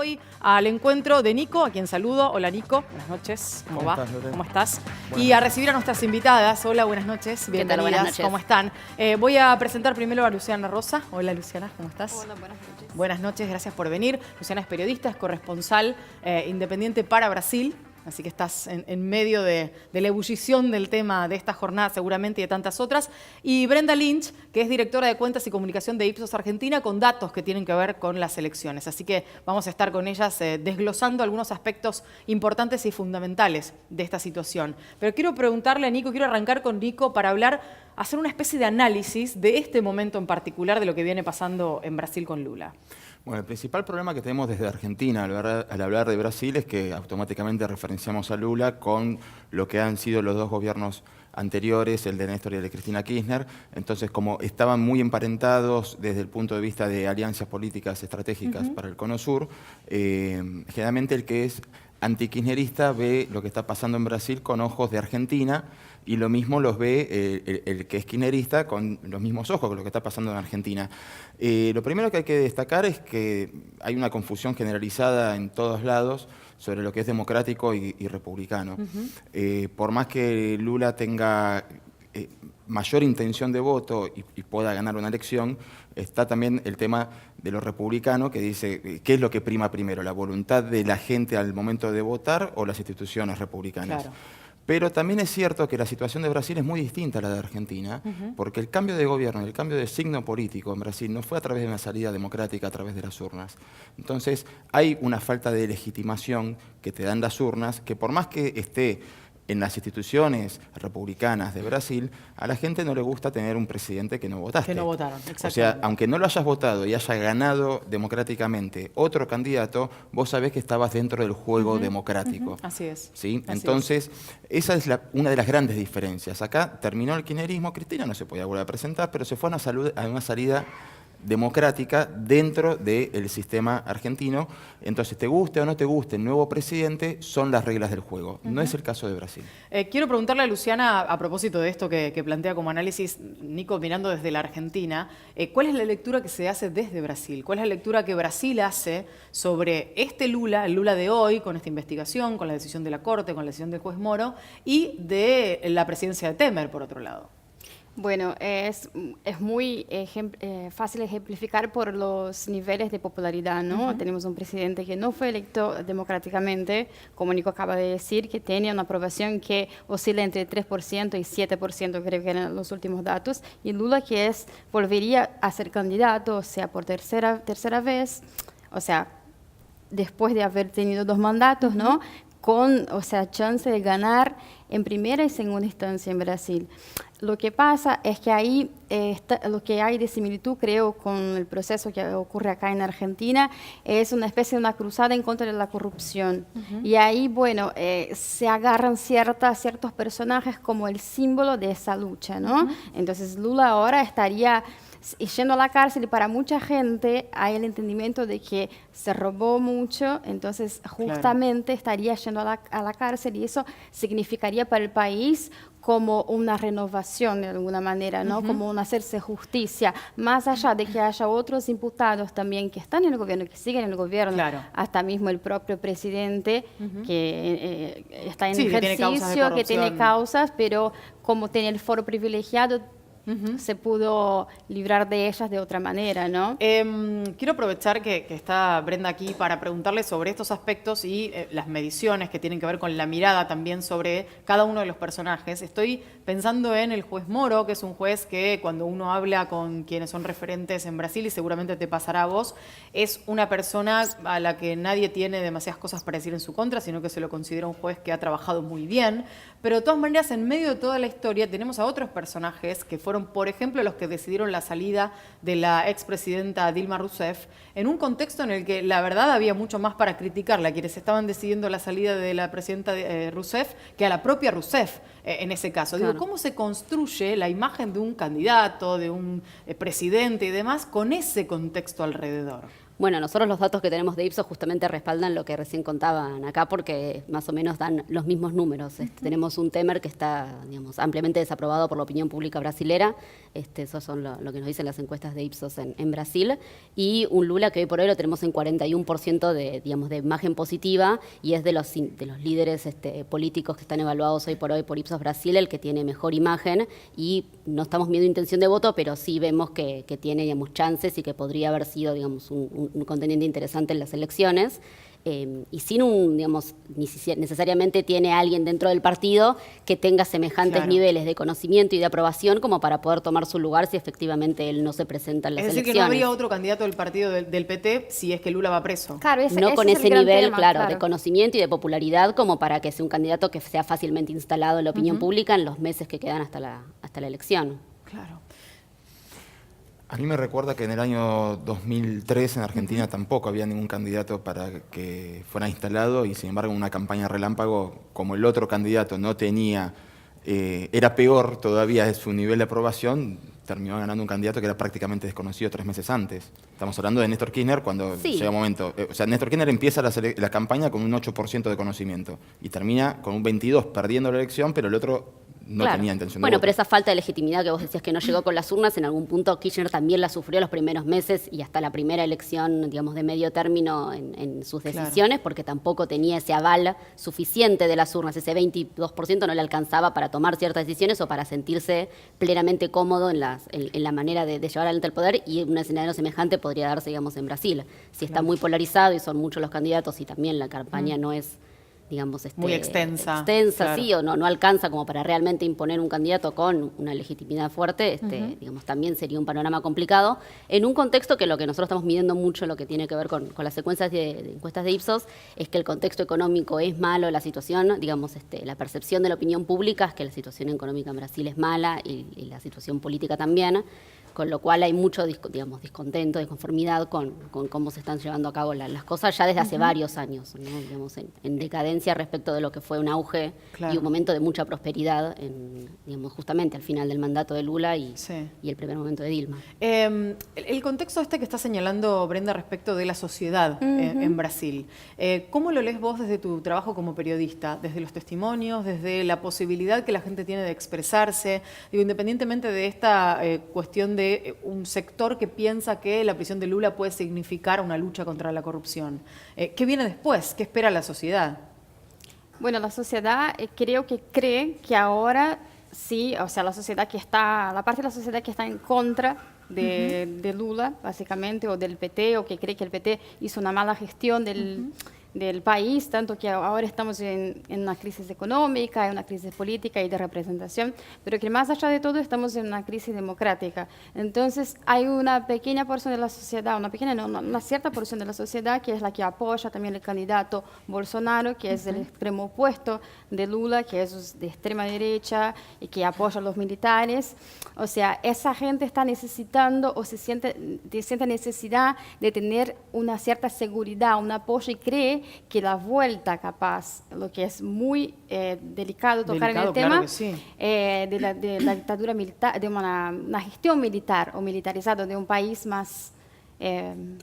hoy al encuentro de Nico, a quien saludo. Hola Nico, buenas noches, ¿cómo va? ¿Cómo estás? Y a recibir a nuestras invitadas. Hola, buenas noches, bienvenidas, buenas noches. ¿Cómo están? Voy a presentar primero a Luciana Rosa. Hola Luciana, ¿cómo estás? Hola, buenas noches. Buenas noches, gracias por venir. Luciana es periodista, es corresponsal independiente para Brasil. Así que estás en medio de la ebullición del tema de esta jornada seguramente y de tantas otras. Y Brenda Lynch, que es directora de cuentas y comunicación de Ipsos Argentina, con datos que tienen que ver con las elecciones. Así que vamos a estar con ellas desglosando algunos aspectos importantes y fundamentales de esta situación. Pero quiero preguntarle a Nico, quiero arrancar con Nico para hacer una especie de análisis de este momento en particular de lo que viene pasando en Brasil con Lula. Bueno, el principal problema que tenemos desde Argentina al hablar de Brasil es que automáticamente referenciamos a Lula con lo que han sido los dos gobiernos anteriores, el de Néstor y el de Cristina Kirchner. Entonces, como estaban muy emparentados desde el punto de vista de alianzas políticas estratégicas para el Cono Sur, generalmente el que es antikirchnerista ve lo que está pasando en Brasil con ojos de Argentina, y lo mismo los ve el que es kirchnerista con los mismos ojos con lo que está pasando en Argentina. Lo primero que hay que destacar es que hay una confusión generalizada en todos lados sobre lo que es democrático y republicano. Por más que Lula tenga mayor intención de voto y pueda ganar una elección, está también el tema de lo republicano, que dice qué es lo que prima primero, la voluntad de la gente al momento de votar o las instituciones republicanas. Claro. Pero también es cierto que la situación de Brasil es muy distinta a la de Argentina, porque el cambio de gobierno, el cambio de signo político en Brasil no fue a través de una salida democrática, a través de las urnas. Entonces hay una falta de legitimación que te dan las urnas, que por más que esté en las instituciones republicanas de Brasil, a la gente no le gusta tener un presidente que no votaste. Que no votaron, exactamente. O sea, aunque no lo hayas votado y haya ganado democráticamente otro candidato, vos sabés que estabas dentro del juego democrático. Así es. ¿Sí? Así Entonces, esa es una de las grandes diferencias. Acá terminó el kirchnerismo, Cristina no se podía volver a presentar, pero se fue a una salida democrática dentro del sistema argentino. Entonces, te guste o no te guste el nuevo presidente, son las reglas del juego. No es el caso de Brasil. Quiero preguntarle a Luciana, a propósito de esto que plantea como análisis, Nico, mirando desde la Argentina, ¿cuál es la lectura que se hace desde Brasil? ¿Cuál es la lectura que Brasil hace sobre este Lula, el Lula de hoy, con esta investigación, con la decisión de la Corte, con la decisión del juez Moro, y de la presidencia de Temer, por otro lado? Bueno, es muy fácil ejemplificar por los niveles de popularidad, ¿no? Tenemos un presidente que no fue electo democráticamente, como Nico acaba de decir, que tenía una aprobación que oscila entre 3% y 7%, creo que eran los últimos datos, y Lula que volvería a ser candidato, o sea, por tercera vez, o sea, después de haber tenido 2 mandatos, ¿no? Con, o sea, chance de ganar en primera y segunda instancia en Brasil. Lo que pasa es que ahí lo que hay de similitud, creo, con el proceso que ocurre acá en Argentina, es una especie de una cruzada en contra de la corrupción. Y ahí, bueno, se agarran ciertos personajes como el símbolo de esa lucha, ¿no? Entonces Lula ahora estaría yendo a la cárcel, y para mucha gente hay el entendimiento de que se robó mucho, entonces justamente estaría yendo a la cárcel, y eso significaría para el país como una renovación de alguna manera, ¿no? Como un hacerse justicia, más allá de que haya otros imputados también que están en el gobierno, que siguen en el gobierno, hasta mismo el propio presidente que está en ejercicio, que tiene causas, pero como tiene el foro privilegiado, se pudo librar de ellas de otra manera, ¿no? Quiero aprovechar que está Brenda aquí para preguntarle sobre estos aspectos y las mediciones que tienen que ver con la mirada también sobre cada uno de los personajes. Estoy pensando en el juez Moro, que es un juez que cuando uno habla con quienes son referentes en Brasil, y seguramente te pasará a vos, es una persona a la que nadie tiene demasiadas cosas para decir en su contra, sino que se lo considera un juez que ha trabajado muy bien. Pero de todas maneras, en medio de toda la historia, tenemos a otros personajes que fueron, por ejemplo, los que decidieron la salida de la expresidenta Dilma Rousseff, en un contexto en el que la verdad había mucho más para criticarla, a quienes estaban decidiendo la salida de la presidenta Rousseff, que a la propia Rousseff en ese caso. Digo, ¿cómo se construye la imagen de un candidato, de un presidente y demás, con ese contexto alrededor? Bueno, nosotros los datos que tenemos de Ipsos justamente respaldan lo que recién contaban acá porque más o menos dan los mismos números. Tenemos un Temer que está, digamos, ampliamente desaprobado por la opinión pública brasilera. Eso son lo que nos dicen las encuestas de Ipsos en Brasil. Y un Lula que hoy por hoy lo tenemos en 41% de imagen positiva y es de los líderes políticos que están evaluados hoy por Ipsos Brasil el que tiene mejor imagen y no estamos viendo intención de voto, pero sí vemos que tiene, digamos, chances y que podría haber sido, digamos, un contendiente interesante en las elecciones. Y sin digamos, necesariamente tiene alguien dentro del partido que tenga semejantes niveles de conocimiento y de aprobación como para poder tomar su lugar si efectivamente él no se presenta en las elecciones. Es decir, que no habría otro candidato del partido del PT si es que Lula va preso. Claro, no con ese nivel, claro, de conocimiento y de popularidad como para que sea un candidato que sea fácilmente instalado en la opinión pública en los meses que quedan hasta la elección. Claro. A mí me recuerda que en el año 2003 en Argentina tampoco había ningún candidato para que fuera instalado y sin embargo en una campaña relámpago, como el otro candidato no tenía, era peor todavía de su nivel de aprobación, terminó ganando un candidato que era prácticamente desconocido 3 meses antes. Estamos hablando de Néstor Kirchner cuando llega un momento. O sea, Néstor Kirchner empieza la campaña con un 8% de conocimiento y termina con un 22% perdiendo la elección, pero el otro no tenía intención de voto. Pero esa falta de legitimidad que vos decías que no llegó con las urnas, en algún punto Kirchner también la sufrió los primeros meses y hasta la primera elección, digamos, de medio término en sus decisiones, porque tampoco tenía ese aval suficiente de las urnas. Ese 22% no le alcanzaba para tomar ciertas decisiones o para sentirse plenamente cómodo en la manera de llevar adelante el poder, y un escenario semejante podría darse, digamos, en Brasil. Si está muy polarizado y son muchos los candidatos y también la campaña no es, digamos, muy extensa, claro. Sí, o no alcanza como para realmente imponer un candidato con una legitimidad fuerte, digamos, también sería un panorama complicado, en un contexto que lo que nosotros estamos midiendo mucho, lo que tiene que ver con las secuencias de encuestas de Ipsos, es que el contexto económico es malo, la situación, digamos, la percepción de la opinión pública es que la situación económica en Brasil es mala y la situación política también, con lo cual hay mucho, digamos, descontento, desconformidad con cómo se están llevando a cabo las cosas ya desde hace varios años, ¿no? Digamos, en decadencia respecto de lo que fue un auge y un momento de mucha prosperidad, digamos, justamente al final del mandato de Lula y el primer momento de Dilma. El contexto que está señalando Brenda respecto de la sociedad en Brasil, ¿cómo lo lees vos desde tu trabajo como periodista? Desde los testimonios, desde la posibilidad que la gente tiene de expresarse, digo, independientemente de esta cuestión de un sector que piensa que la prisión de Lula puede significar una lucha contra la corrupción. ¿Qué viene después? ¿Qué espera la sociedad? Bueno, la sociedad creo que cree que ahora sí, o sea, la parte de la sociedad que está en contra de Lula, básicamente, o del PT, o que cree que el PT hizo una mala gestión del país, tanto que ahora estamos en una crisis económica, en una crisis política y de representación, pero que más allá de todo estamos en una crisis democrática. Entonces hay una pequeña porción de la sociedad, una cierta porción de la sociedad que es la que apoya también el candidato Bolsonaro, que es el extremo opuesto de Lula, que es de extrema derecha y que apoya a los militares. O sea, esa gente está necesitando o siente necesidad de tener una cierta seguridad, un apoyo, y cree que la vuelta capaz, lo que es muy delicado tocar en el tema, de la dictadura militar, de una gestión militar o militarizada de un país más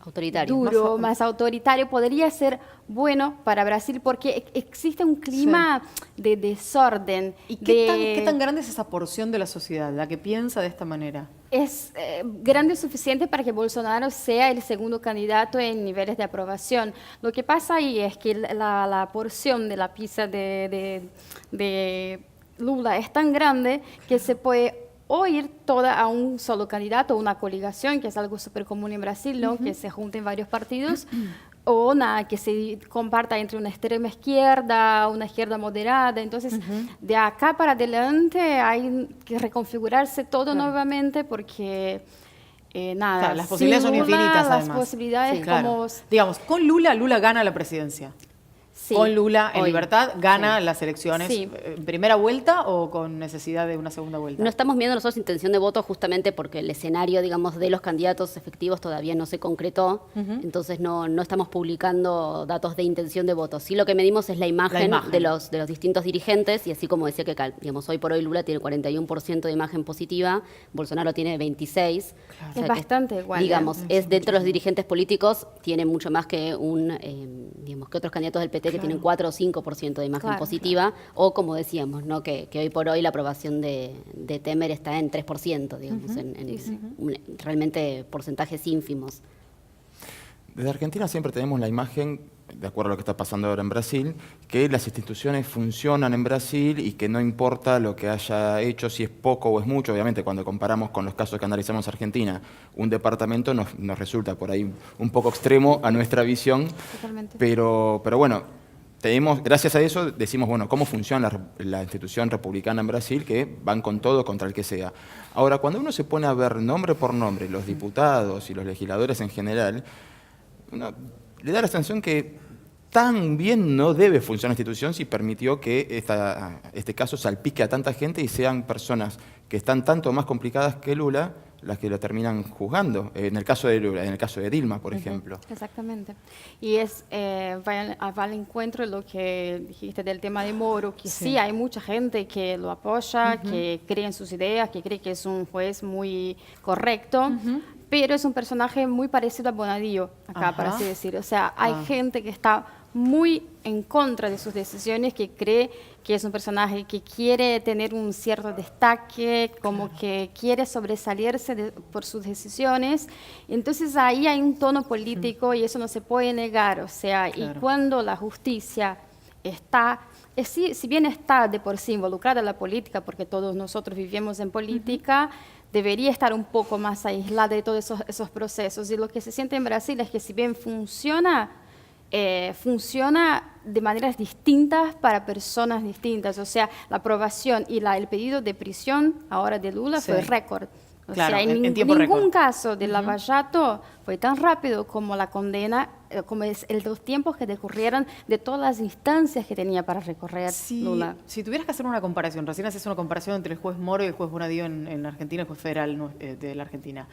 autoritario, duro, más autoritario, podría ser bueno para Brasil porque existe un clima de desorden. ¿Y qué tan grande es esa porción de la sociedad, la que piensa de esta manera? Es grande o suficiente para que Bolsonaro sea el segundo candidato en niveles de aprobación. Lo que pasa ahí es que la porción de la pizza de Lula es tan grande que se puede o ir toda a un solo candidato, una coligación, que es algo súper común en Brasil, ¿no? Que se junten varios partidos, o que se comparta entre una extrema izquierda, una izquierda moderada. Entonces, de acá para adelante hay que reconfigurarse todo nuevamente porque... Claro, las posibilidades son infinitas, además. Las posibilidades Digamos, con Lula gana la presidencia. Sí, con Lula en hoy. libertad, gana Sí. las elecciones Sí. en primera vuelta o con necesidad de una segunda vuelta. No estamos viendo nosotros intención de voto justamente porque el escenario, digamos, de los candidatos efectivos todavía no se concretó, entonces no estamos publicando datos de intención de voto. Sí, lo que medimos es la imagen. De los distintos dirigentes, y así como decía que, digamos, hoy por hoy Lula tiene 41% de imagen positiva, Bolsonaro tiene 26%. Claro. O sea Es que, bastante igual. digamos, es dentro de los dirigentes políticos, tiene mucho más que digamos, que otros candidatos del PT que tienen 4 o 5% de imagen Claro, positiva, o como decíamos, ¿no? Que hoy por hoy la aprobación de Temer está en 3%, digamos, realmente porcentajes ínfimos. Desde Argentina siempre tenemos la imagen, de acuerdo a lo que está pasando ahora en Brasil, que las instituciones funcionan en Brasil y que no importa lo que haya hecho, si es poco o es mucho. Obviamente, cuando comparamos con los casos que analizamos en Argentina, un departamento nos resulta por ahí un poco extremo a nuestra visión. Totalmente. Pero bueno, gracias a eso decimos, bueno, cómo funciona la institución republicana en Brasil, que van con todo contra el que sea. Ahora, cuando uno se pone a ver nombre por nombre los diputados y los legisladores en general, uno le da la sensación que tan bien no debe funcionar la institución si permitió que este caso salpique a tanta gente y sean personas que están tanto más complicadas que Lula las que lo terminan juzgando. En el caso de Lula, en el caso de Dilma, por ejemplo. Exactamente. Y va al encuentro de lo que dijiste del tema de Moro, que sí, hay mucha gente que lo apoya, que cree en sus ideas, que cree que es un juez muy correcto, pero es un personaje muy parecido a Bonadío, acá, para así decir. O sea, hay gente que está muy en contra de sus decisiones, que cree que es un personaje que quiere tener un cierto destaque, como que quiere sobresalirse por sus decisiones. Entonces ahí hay un tono político y eso no se puede negar. O sea, y cuando la justicia está, si bien está de por sí involucrada en la política, porque todos nosotros vivimos en política, debería estar un poco más aislada de todos esos procesos. Y lo que se siente en Brasil es que si bien funciona de maneras distintas para personas distintas. O sea, la aprobación y el pedido de prisión ahora de Lula fue récord. O sea, en ningún caso de Lava Jato fue tan rápido como la condena, como los tiempos que decurrieron de todas las instancias que tenía para recorrer Lula. Si tuvieras que hacer una comparación, recién haces una comparación entre el juez Moro y el juez Bonadío en Argentina, el juez federal de la Argentina.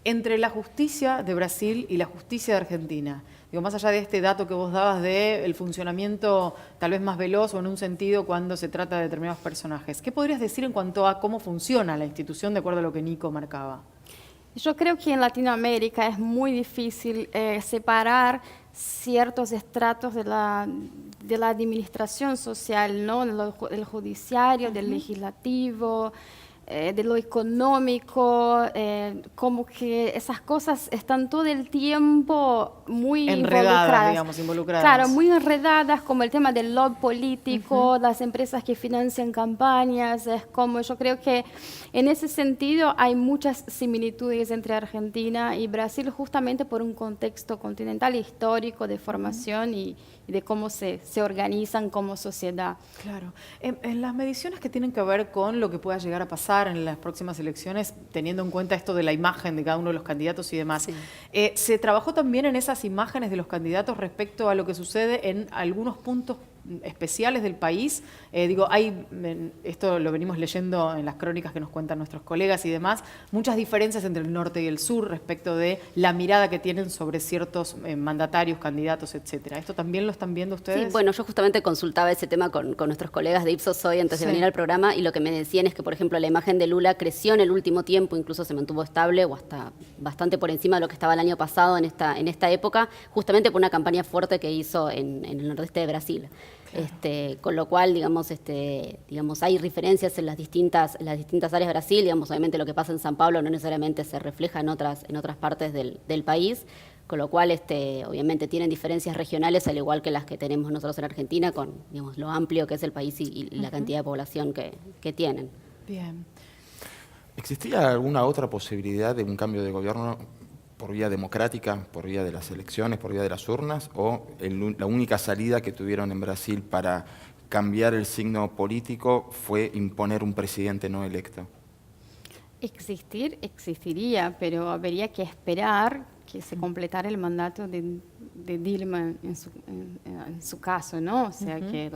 Entre la justicia de Brasil y la justicia de Argentina, digo, más allá de este dato que vos dabas del funcionamiento tal vez más veloz o en un sentido cuando se trata de determinados personajes, ¿qué podrías decir en cuanto a cómo funciona la institución de acuerdo a lo que Nico marcaba? Yo creo que en Latinoamérica es muy difícil separar ciertos estratos de la administración social, ¿no? Del judiciario, del legislativo, de lo económico, como que esas cosas están todo el tiempo muy involucradas. Claro, muy enredadas, como el tema del lobby político, las empresas que financian campañas, es como yo creo que en ese sentido hay muchas similitudes entre Argentina y Brasil, justamente por un contexto continental histórico de formación y de cómo se organizan como sociedad. Claro. En las mediciones que tienen que ver con lo que pueda llegar a pasar en las próximas elecciones, teniendo en cuenta esto de la imagen de cada uno de los candidatos y demás, ¿se trabajó también en esas imágenes de los candidatos respecto a lo que sucede en algunos puntos especiales del país? Esto lo venimos leyendo en las crónicas que nos cuentan nuestros colegas y demás, muchas diferencias entre el norte y el sur respecto de la mirada que tienen sobre ciertos mandatarios, candidatos, etcétera. ¿Esto también lo están viendo ustedes? Sí, bueno, yo justamente consultaba ese tema con nuestros colegas de Ipsos hoy antes de venir al programa, y lo que me decían es que, por ejemplo, la imagen de Lula creció en el último tiempo, incluso se mantuvo estable o hasta bastante por encima de lo que estaba el año pasado en esta época, justamente por una campaña fuerte que hizo en el nordeste de Brasil. Claro. Con lo cual, digamos, hay referencias en las distintas áreas de Brasil. Digamos, obviamente lo que pasa en San Pablo no necesariamente se refleja en otras partes del país, con lo cual obviamente tienen diferencias regionales, al igual que las que tenemos nosotros en Argentina, con, digamos, lo amplio que es el país y la cantidad de población que tienen. Bien. ¿Existía alguna otra posibilidad de un cambio de gobierno por vía democrática, por vía de las elecciones, por vía de las urnas, o la única salida que tuvieron en Brasil para cambiar el signo político fue imponer un presidente no electo? Existiría, pero habría que esperar que se completara el mandato de Dilma en su caso, ¿no? O sea, que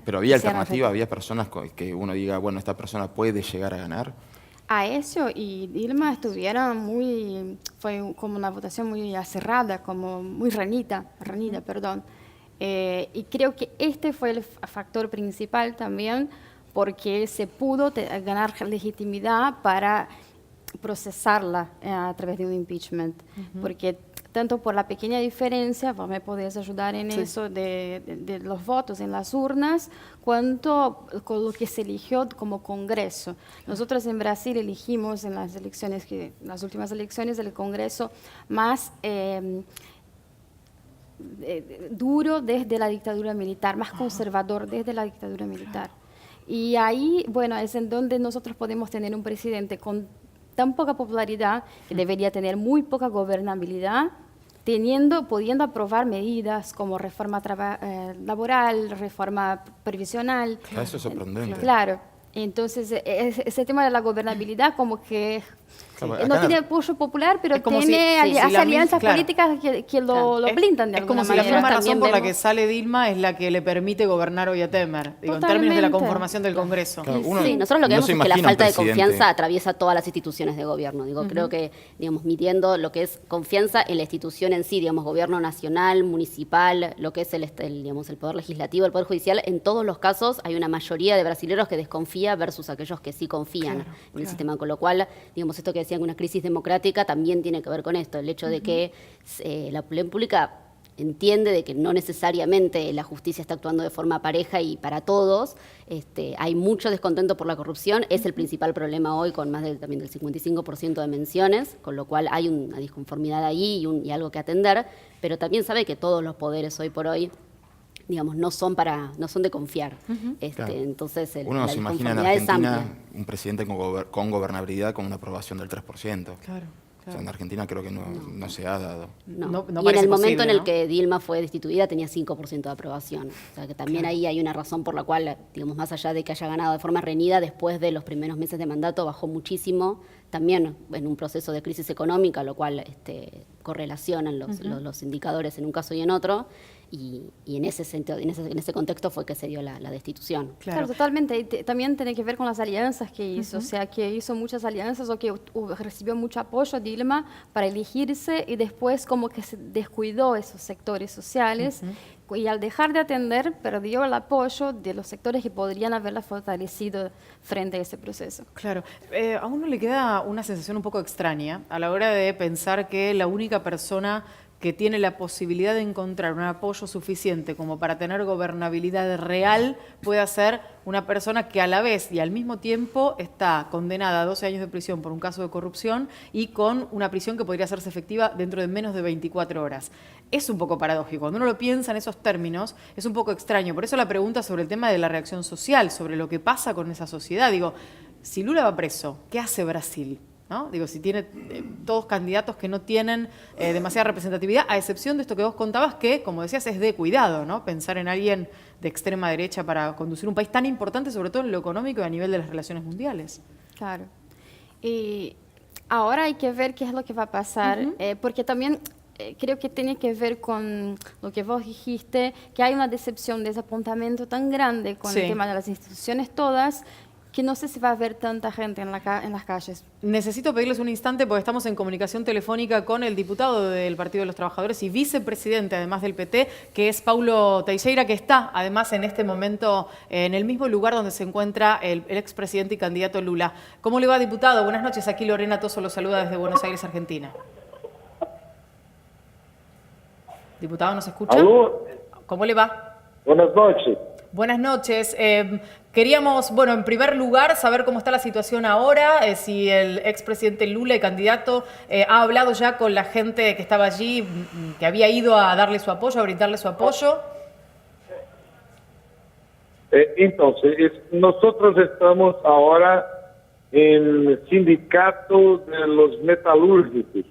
Pero había alternativa, había personas que uno diga, bueno, esta persona puede llegar a ganar. A eso, y Dilma fue como una votación muy acerrada, como muy renita, perdón. Y creo que este fue el factor principal también, porque se pudo ganar legitimidad para procesarla a través de un impeachment, porque tanto por la pequeña diferencia, vos me podés ayudar en eso de los votos en las urnas, cuanto con lo que se eligió como Congreso. Nosotros en Brasil elegimos en las últimas elecciones del Congreso más duro desde la dictadura militar, más conservador desde la dictadura militar. Y ahí, bueno, es en donde nosotros podemos tener un presidente con tan poca popularidad, que debería tener muy poca gobernabilidad, pudiendo aprobar medidas como reforma laboral, reforma previsional. Eso es sorprendente. Claro. Entonces, ese tema de la gobernabilidad como que no tiene apoyo popular, pero tiene alianzas políticas que lo blindan de alguna manera. Es como si la misma razón por la que sale Dilma es la que le permite gobernar hoy a Temer, en términos de la conformación del Congreso. Claro, nosotros lo que vemos es que la falta de confianza atraviesa todas las instituciones de gobierno. Creo que, midiendo lo que es confianza en la institución en sí, gobierno nacional, municipal, lo que es el poder legislativo, el poder judicial, en todos los casos hay una mayoría de brasileños que desconfía versus aquellos que sí confían en el sistema, con lo cual, esto que decían que una crisis democrática también tiene que ver con esto, el hecho de que la opinión pública entiende de que no necesariamente la justicia está actuando de forma pareja y para todos. Hay mucho descontento por la corrupción, es el principal problema hoy, con más también del 55% de menciones, con lo cual hay una disconformidad ahí y algo que atender, pero también sabe que todos los poderes hoy por hoy no son de confiar. Claro. Entonces, uno no se imagina en Argentina un presidente con gobernabilidad con una aprobación del 3%. Claro. O sea, en Argentina creo que no se ha dado. No y en el momento en el que Dilma fue destituida tenía 5% de aprobación. O sea, que también ahí hay una razón por la cual, más allá de que haya ganado de forma reñida, después de los primeros meses de mandato bajó muchísimo, también en un proceso de crisis económica, lo cual correlacionan los indicadores en un caso y en otro. Y en ese sentido, en ese contexto fue que se dio la destitución. Claro, totalmente. Y también tiene que ver con las alianzas que hizo, o sea, que hizo muchas alianzas o que recibió mucho apoyo Dilma para elegirse y después como que se descuidó esos sectores sociales y al dejar de atender perdió el apoyo de los sectores que podrían haberla fortalecido frente a ese proceso. Claro. A uno le queda una sensación un poco extraña a la hora de pensar que la única persona que tiene la posibilidad de encontrar un apoyo suficiente como para tener gobernabilidad real puede ser una persona que a la vez y al mismo tiempo está condenada a 12 años de prisión por un caso de corrupción y con una prisión que podría hacerse efectiva dentro de menos de 24 horas. Es un poco paradójico. Cuando uno lo piensa en esos términos, es un poco extraño. Por eso la pregunta sobre el tema de la reacción social, sobre lo que pasa con esa sociedad. Digo, si Lula va preso, ¿qué hace Brasil? ¿No? Digo, si tiene todos candidatos que no tienen demasiada representatividad, a excepción de esto que vos contabas, que, como decías, es de cuidado, ¿no? Pensar en alguien de extrema derecha para conducir un país tan importante, sobre todo en lo económico y a nivel de las relaciones mundiales. Claro. Y ahora hay que ver qué es lo que va a pasar, porque también creo que tiene que ver con lo que vos dijiste, que hay una decepción, desapuntamiento tan grande con el tema de las instituciones todas, que no sé si va a haber tanta gente en las calles. Necesito pedirles un instante porque estamos en comunicación telefónica con el diputado del Partido de los Trabajadores y vicepresidente, además del PT, que es Paulo Teixeira, que está, además, en este momento en el mismo lugar donde se encuentra el expresidente y candidato Lula. ¿Cómo le va, diputado? Buenas noches. Aquí Lorena Toso lo saluda desde Buenos Aires, Argentina. Diputado, ¿nos escucha? ¿Aló? ¿Cómo le va? Buenas noches. Buenas noches. Queríamos, bueno, en primer lugar, saber cómo está la situación ahora, si el expresidente Lula, el candidato, ha hablado ya con la gente que estaba allí, que había ido a darle su apoyo, a brindarle su apoyo. Entonces, nosotros estamos ahora en el sindicato de los metalúrgicos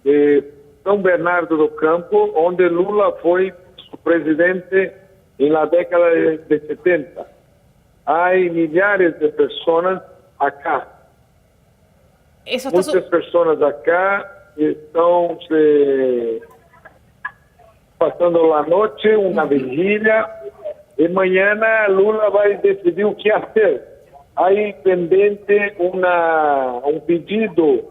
de São Bernardo do Campo, donde Lula fue su presidente en la década de 70. Hay millares de personas acá. Muchas personas acá estão passando a noite, uma vigília, e amanhã Lula vai decidir o que fazer. Aí pendente um pedido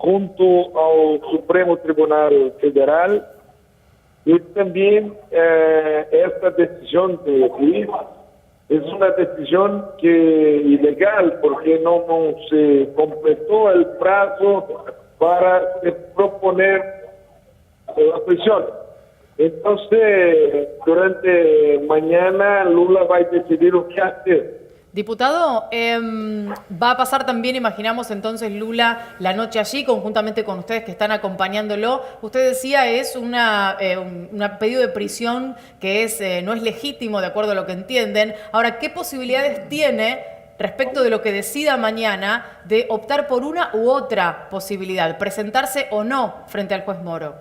junto ao Supremo Tribunal Federal e também esta decisão do juiz é uma decisão que é ilegal porque não se completou o prazo para se proponer a prisão. Então, durante mañana Lula va a decidir lo que hacer. Diputado, va a pasar también, imaginamos entonces Lula la noche allí, conjuntamente con ustedes que están acompañándolo. Usted decía es un pedido de prisión que no es legítimo de acuerdo a lo que entienden. Ahora, ¿qué posibilidades tiene respecto de lo que decida mañana de optar por una u otra posibilidad, presentarse o no frente al juez Moro?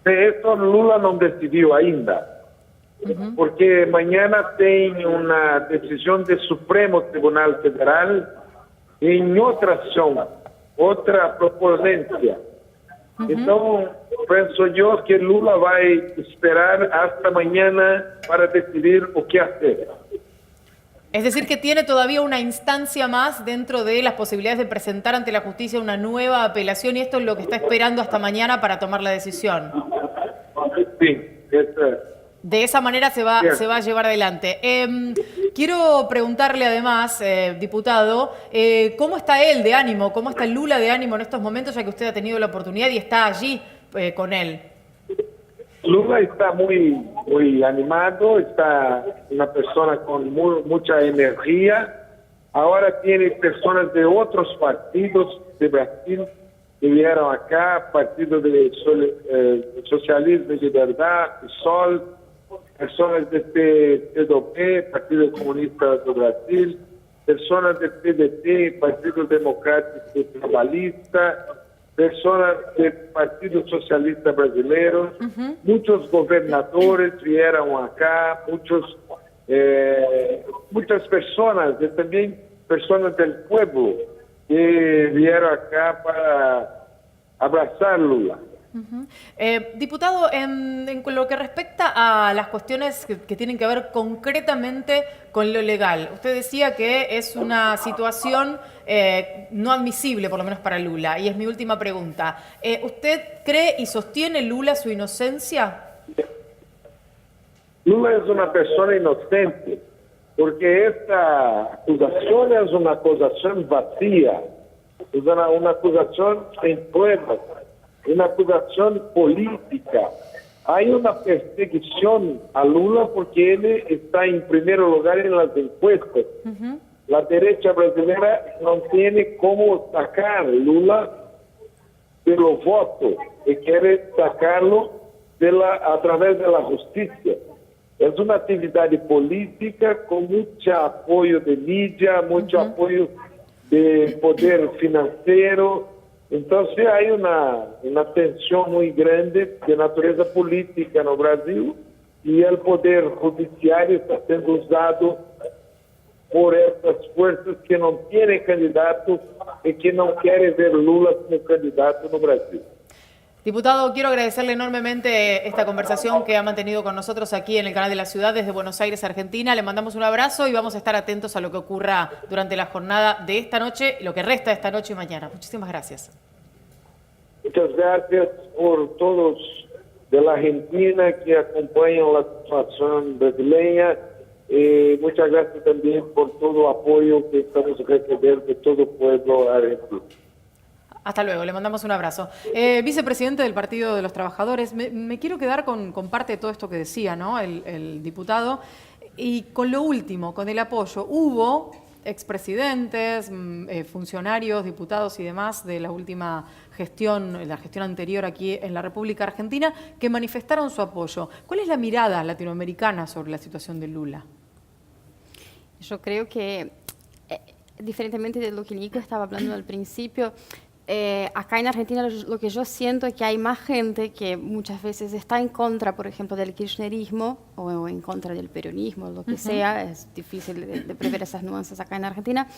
Esto Lula no decidió ainda. Porque mañana tem uma decisão do Supremo Tribunal Federal em outra ação, outra proponência. Então, penso eu que Lula vai esperar até amanhã para decidir o que fazer. Es decir, que tiene todavía una instancia más dentro de las posibilidades de presentar ante la justicia una nueva apelación y esto es lo que está esperando hasta mañana para tomar la decisión. Sí, de esa manera se va a llevar adelante. Quiero preguntarle además, diputado, ¿cómo está él de ánimo? ¿Cómo está Lula de ánimo en estos momentos, ya que usted ha tenido la oportunidad y está allí con él? Lula está muy animado, está una persona con mucha energía. Ahora tiene personas de otros partidos de Brasil que vinieron acá, Partido de Socialismo y Liberdad, PSOL, personas de PDP, Partido Comunista de Brasil, personas de PDT, Partido Democrático Trabalhista, personas del Partido Socialista Brasileiro, muchos gobernadores vinieron acá, muchas personas, y también personas del pueblo que vinieron acá para abrazar Lula. Diputado, en lo que respecta a las cuestiones que tienen que ver concretamente con lo legal, usted decía que es una situación no admisible, por lo menos para Lula, y es mi última pregunta. ¿Usted cree y sostiene Lula su inocencia? Lula es una persona inocente, porque esta acusación es una acusación vacía, es una acusación sin pruebas, una acusación política. Hay una persecución a Lula porque él está en primer lugar en las encuestas. La derecha brasileña no tiene cómo sacar Lula de los votos y quiere sacarlo a través de la justicia. Es una actividad política con mucho apoyo de media, mucho apoyo de poder financiero. Entonces hay una tensión muy grande de naturaleza política en Brasil y el poder judiciario está siendo usado por estas fuerzas que no tienen candidato y que no quieren ver Lula como candidato en Brasil. Diputado, quiero agradecerle enormemente esta conversación que ha mantenido con nosotros aquí en el Canal de la Ciudad desde Buenos Aires, Argentina. Le mandamos un abrazo y vamos a estar atentos a lo que ocurra durante la jornada de esta noche, lo que resta de esta noche y mañana. Muchísimas gracias. Muchas gracias por todos de la Argentina que acompañan la situación brasileña. Muchas gracias también por todo el apoyo que estamos recibiendo de todo el pueblo argentino. Hasta luego, le mandamos un abrazo. Vicepresidente del Partido de los Trabajadores, me quiero quedar con parte de todo esto que decía, ¿no? el diputado y con lo último, con el apoyo. Hubo expresidentes, funcionarios, diputados y demás de la última gestión, la gestión anterior aquí en la República Argentina, que manifestaron su apoyo. ¿Cuál es la mirada latinoamericana sobre la situación de Lula? Yo creo que, diferentemente de lo que Nico estaba hablando al principio, acá en Argentina lo que yo siento es que hay más gente que muchas veces está en contra, por ejemplo, del kirchnerismo o en contra del peronismo, lo que sea. Es difícil de prever esas nuances acá en Argentina.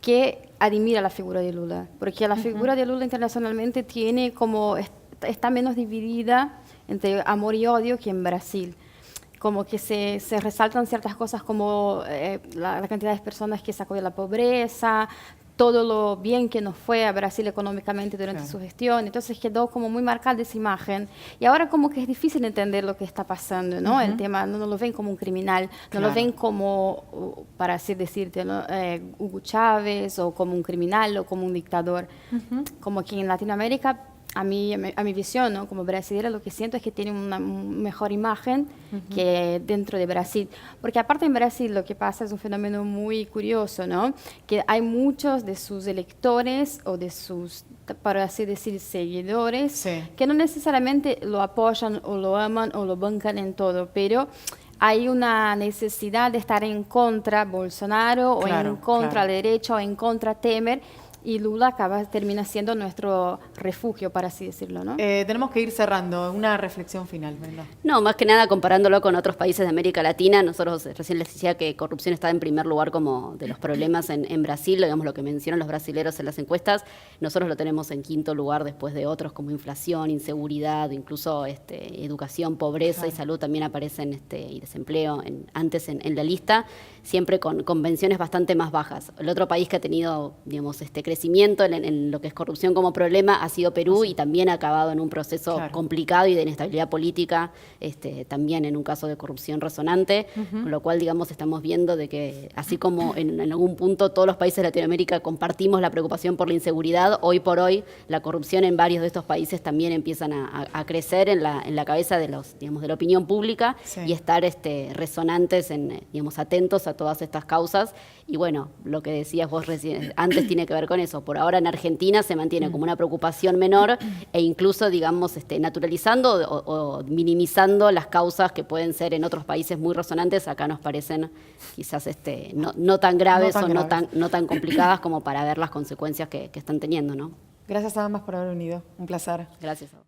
que admira la figura de Lula, porque la figura de Lula internacionalmente tiene como, está menos dividida entre amor y odio que en Brasil. Como que se resaltan ciertas cosas como la cantidad de personas que sacó de la pobreza, todo lo bien que nos fue a Brasil económicamente durante su gestión. Entonces quedó como muy marcada esa imagen. Y ahora como que es difícil entender lo que está pasando, ¿no? El tema no lo ven como un criminal, no lo ven como, para así decirte, ¿no? Hugo Chávez, o como un criminal, o como un dictador. Como que en Latinoamérica, a mi visión, ¿no? Como brasileña, lo que siento es que tiene una mejor imagen que dentro de Brasil. Porque aparte en Brasil lo que pasa es un fenómeno muy curioso, ¿no? Que hay muchos de sus electores o de sus, para así decir, seguidores, que no necesariamente lo apoyan o lo aman o lo bancan en todo, pero hay una necesidad de estar en contra Bolsonaro, o en contra la derecha, o en contra Temer. Y Lula termina siendo nuestro refugio, para así decirlo, ¿no? Tenemos que ir cerrando. Una reflexión final, Brenda. No, más que nada comparándolo con otros países de América Latina, nosotros recién les decía que corrupción está en primer lugar como de los problemas en Brasil, digamos lo que mencionan los brasileros en las encuestas, nosotros lo tenemos en quinto lugar después de otros como inflación, inseguridad, incluso educación, pobreza y salud también aparecen, y desempleo antes en la lista, siempre con convenciones bastante más bajas. El otro país que ha tenido, digamos, crecimiento en lo que es corrupción como problema ha sido Perú, y también ha acabado en un proceso complicado y de inestabilidad política, también en un caso de corrupción resonante, con lo cual, digamos, estamos viendo de que así como en algún punto todos los países de Latinoamérica compartimos la preocupación por la inseguridad, hoy por hoy la corrupción en varios de estos países también empiezan a crecer en la cabeza de los, digamos, de la opinión pública, y estar resonantes, digamos, atentos a todas estas causas. Y bueno, lo que decías vos recién antes tiene que ver con eso. Por ahora en Argentina se mantiene como una preocupación menor, e incluso, digamos, naturalizando o minimizando las causas que pueden ser en otros países muy resonantes. Acá nos parecen quizás no tan graves, no tan complicadas como para ver las consecuencias que están teniendo, ¿no? Gracias a ambas por haber venido. Un placer. Gracias a vos.